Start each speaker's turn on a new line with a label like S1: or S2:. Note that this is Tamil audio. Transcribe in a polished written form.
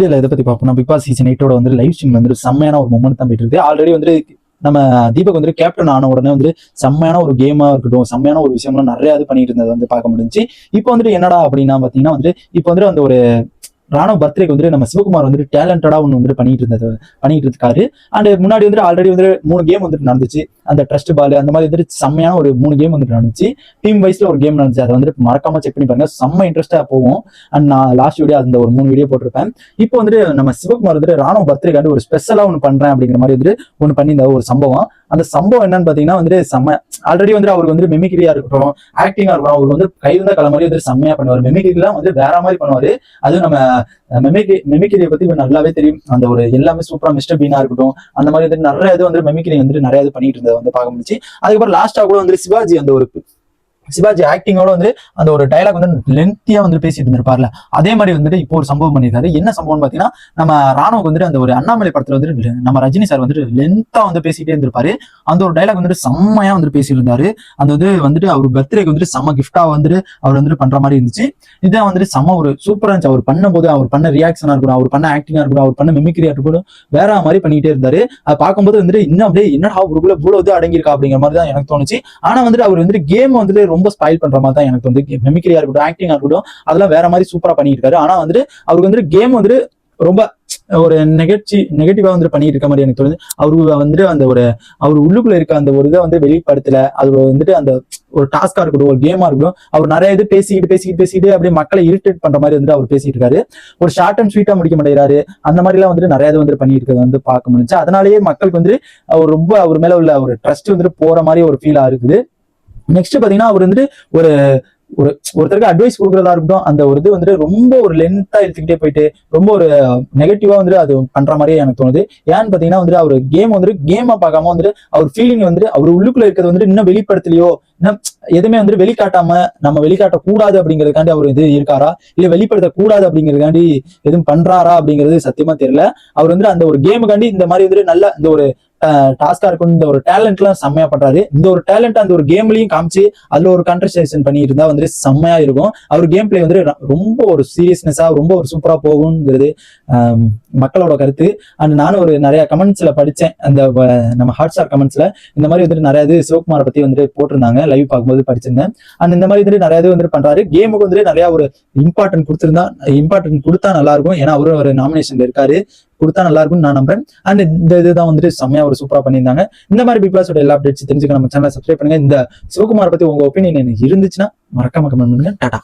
S1: இதை பத்தி பார்ப்போம். பிக் பாஸ் சீசன் 8 வந்து லைவ் ஸ்ட்ரீம் வந்து செம்மையான ஒரு மொமெண்ட் தான் போயிட்டு இருக்கு. ஆல்ரெடி வந்து நம்ம தீபக் வந்து கேப்டன் ஆன உடனே வந்து செம்மையான ஒரு கேமா இருக்கட்டும், செம்மையான ஒரு விஷயம்லாம் நிறைய இது பண்ணிட்டு இருந்தது வந்து பார்க்க முடிஞ்சு. இப்போ வந்துட்டு என்னடா அப்படின்னா பாத்தீங்கன்னா வந்து இப்போ வந்து அந்த ஒரு ராணுவ பர்த்டேக்கு வந்து நம்ம சிவகுமார் வந்து டேலண்டடா ஒன்று வந்து பண்ணிட்டு இருக்காரு. அண்ட் முன்னாடி வந்து ஆல்ரெடி வந்து 3 கேம் வந்துட்டு நடந்துச்சு. அந்த ட்ரஸ்ட் பால் அந்த மாதிரி வந்துட்டு செம்மையான ஒரு 3 கேம் வந்துட்டு நடந்துச்சு. டீம் வைஸ்ல ஒரு கேம் நடந்துச்சு. அதை வந்துட்டு மறக்காம செக் பண்ணி பாருங்க, செம்ம இன்ட்ரெஸ்டா போகும். அண்ட் நான் லாஸ்ட் வீடியோ அந்த ஒரு 3 வீடியோ போட்டிருப்பேன். இப்போ வந்துட்டு நம்ம சிவகுமார் வந்துட்டு ராணுவ பர்த்டேக்காண்டி ஒரு ஸ்பெஷலா ஒன்று பண்றேன் அப்படிங்கிற மாதிரி வந்துட்டு ஒன்று பண்ணியிருந்த ஒரு சம்பவம். அந்த சம்பவம் என்னன்னு பாத்தீங்கன்னா வந்துட்டு செம்ம. ஆல்ரெடி வந்து அவருக்கு வந்து மெமிக்ரியா இருக்கட்டும், ஆக்டிங்கா இருக்கட்டும், அவர் வந்து கையில கல மாதிரி வந்து செம்மையா பண்ணுவார். மெமிக்ரிலாம் வந்து வேற மாதிரி பண்ணுவாரு. அது நம்ம மெமிக்ரியை பத்தி நல்லாவே தெரியும். அந்த ஒரு எல்லாமே சூப்பரா மிஸ்டர் பீனா இருக்கட்டும், அந்த மாதிரி வந்து நிறைய இது வந்து மெமிக்ரி வந்து நிறைய இது பண்ணிட்டு இருந்ததை வந்து பார்க்க முடிச்சு. அதுக்கப்புறம் லாஸ்டா கூட வந்து சிவாஜி ஆக்டிங்கோட வந்து அந்த ஒரு டைலாக் வந்து லென்த்தியா வந்து பேசிட்டு இருந்திருப்பார்ல, அதே மாதிரி வந்துட்டு இப்போ ஒரு சம்பவம் பண்ணியிருக்காரு. என்ன சம்பவம் பாத்தீங்கன்னா, நம்ம ராணுவுக்கு வந்துட்டு அந்த ஒரு அண்ணாமலை படத்துல வந்துட்டு நம்ம ரஜினி சார் வந்துட்டு லென்த்தா வந்து பேசிட்டே இருந்திருப்பாரு. அந்த ஒரு டைலாக் வந்துட்டு செம்மையா வந்து பேசிட்டு இருந்தாரு. அந்த வந்துட்டு அவர் பர்த்டேக்கு வந்துட்டு செம்ம கிஃப்டா வந்துட்டு அவர் வந்துட்டு பண்ற மாதிரி இருந்துச்சு. இதான் வந்துட்டு செம்ம ஒரு சூப்பரா இருந்துச்சு. அவர் பண்ணும்போது அவர் பண்ண ரியாக்ஷனா இருக்கட்டும், அவர் பண்ண ஆக்டிங்கா இருக்கட்டும், அவர் பண்ண மிமிக்ரியா இருக்கட்டும், வேற மாதிரி பண்ணிட்டே இருந்தாரு. அதை பார்க்கும்போது வந்துட்டு இன்னும் அப்படியே என்னடா அவருக்குள்ள இவ்வளவு இது அடங்கியிருக்கா அப்படிங்கிற மாதிரி தான் எனக்கு தோணுச்சு. ஆனா வந்துட்டு அவர் வந்துட்டு கேம் வந்துட்டு ரொம்ப ஸ்பாயில் பண்ற மாதிரி தான் எனக்கு வந்து மெமிக்ரியா இருக்கட்டும், ஆக்டிங்கா இருக்கட்டும், அதெல்லாம் வேற மாதிரி சூப்பரா பண்ணிட்டு இருக்காரு. ஆனா வந்துட்டு அவருக்கு வந்துட்டு கேம் வந்துட்டு ரொம்ப ஒரு நெகட்டிவா வந்து பண்ணிட்டு இருக்க மாதிரி எனக்கு தோணுது. அவரு வந்துட்டு அந்த ஒரு அவர் உள்ளுக்குள்ள இருக்க அந்த ஒரு இதை வந்து வெளிப்படுத்தல. அது வந்துட்டு அந்த ஒரு டாஸ்கா இருக்கட்டும், ஒரு கேமா இருக்கட்டும், அவர் நிறைய இது பேசிக்கிட்டு அப்படியே மக்களை இரிட்டேட் பண்ற மாதிரி வந்து அவர் பேசிட்டு இருக்காரு. ஒரு ஷார்ட் அண்ட் ஸ்வீட்டா முடிக்க மாட்டேங்கிறாரு. அந்த மாதிரி எல்லாம் வந்துட்டு நிறைய இது வந்து பண்ணிட்டு இருக்கிறது வந்து பார்க்க முடிஞ்சு. அதனாலேயே மக்களுக்கு வந்து அவர் ரொம்ப அவர் மேல உள்ள ஒரு ட்ரஸ்ட் வந்துட்டு போற மாதிரி ஒரு ஃபீலா இருக்குது. நெக்ஸ்ட் பாத்தீங்கன்னா அவர் வந்துட்டு ஒரு ஒருத்தருக்கு அட்வைஸ் கொடுக்கறதா இருக்கட்டும், அந்த ஒரு இது வந்துட்டு ரொம்ப ஒரு லென்த்தா எடுத்துக்கிட்டே போயிட்டு ரொம்ப ஒரு நெகட்டிவா வந்துட்டு அது பண்ற மாதிரியே எனக்கு தோணுது. ஏன்னு பாத்தீங்கன்னா வந்துட்டு அவர் கேம் வந்துட்டு கேமா பார்க்காம வந்துட்டு அவர் ஃபீலிங் வந்துட்டு அவர் உள்ளுக்குள்ள இருக்கிறது வந்துட்டு இன்னும் வெளிப்படுத்தலையோ, இன்னும் எதுவுமே வந்துட்டு வெளிக்காட்டாம நம்ம வெளிக்காட்ட கூடாது அப்படிங்கிறதுக்காண்டி அவர் இது இருக்காரா, இல்ல வெளிப்படுத்த கூடாது அப்படிங்கிறதுக்காண்டி எதுவும் பண்றாரா அப்படிங்கிறது சத்தியமா தெரியல. அவர் வந்துட்டு அந்த ஒரு கேமுக்காண்டி இந்த மாதிரி வந்துட்டு நல்ல இந்த ஒரு டாஸ்கா இருக்கும், இந்த ஒரு டேலண்ட் எல்லாம் செம்மையா பண்றாரு. இந்த ஒரு டேலண்ட் அந்த ஒரு கேம்லயும் காமிச்சு அதுல ஒரு கான்ட்ரஸ்டேஷன் பண்ணி இருந்தா வந்துட்டு செம்மையா இருக்கும். அவர் கேம் பிளே வந்து ரொம்ப ஒரு சீரியஸ்னஸா ரொம்ப ஒரு சூப்பரா போகுங்கிறது மக்களோட கருத்து. அண்ட் நானும் ஒரு நிறைய கமெண்ட்ஸ்ல படிச்சேன். அந்த நம்ம ஹாட்ஸ்டார் கமெண்ட்ஸ்ல இந்த மாதிரி வந்துட்டு நிறைய இது சிவகுமாரை பத்தி வந்துட்டு போட்டிருந்தாங்க. லைவ் பார்க்கும்போது படிச்சிருந்தேன். அண்ட் இந்த மாதிரி வந்துட்டு நிறைய இது வந்துட்டு பண்றாரு. கேமுக்கு வந்துட்டு நிறைய ஒரு இம்பார்ட்டன்ட் கொடுத்தா நல்லா இருக்கும். ஏன்னா அவரும் ஒரு நாமினேஷன்ல இருக்காரு, கொடுத்தா நல்லா இருக்கும்னு நான் நம்புறேன். அண்ட் இந்த இதுதான் வந்துட்டு செம்மையா ஒரு சூப்பரா பண்ணியிருந்தாங்க. இந்த மாதிரி பிக் பாஸோட எல்லா அப்டேட்ஸ் தெரிஞ்சுக்க நம்ம சேனலை சப்ஸ்கிரைப் பண்ணுங்க. இந்த சிவகுமார் பத்தி உங்க ஒப்பீனியன் இருந்துச்சுன்னா மறக்காம கமெண்ட் பண்ணுங்க. டாடா.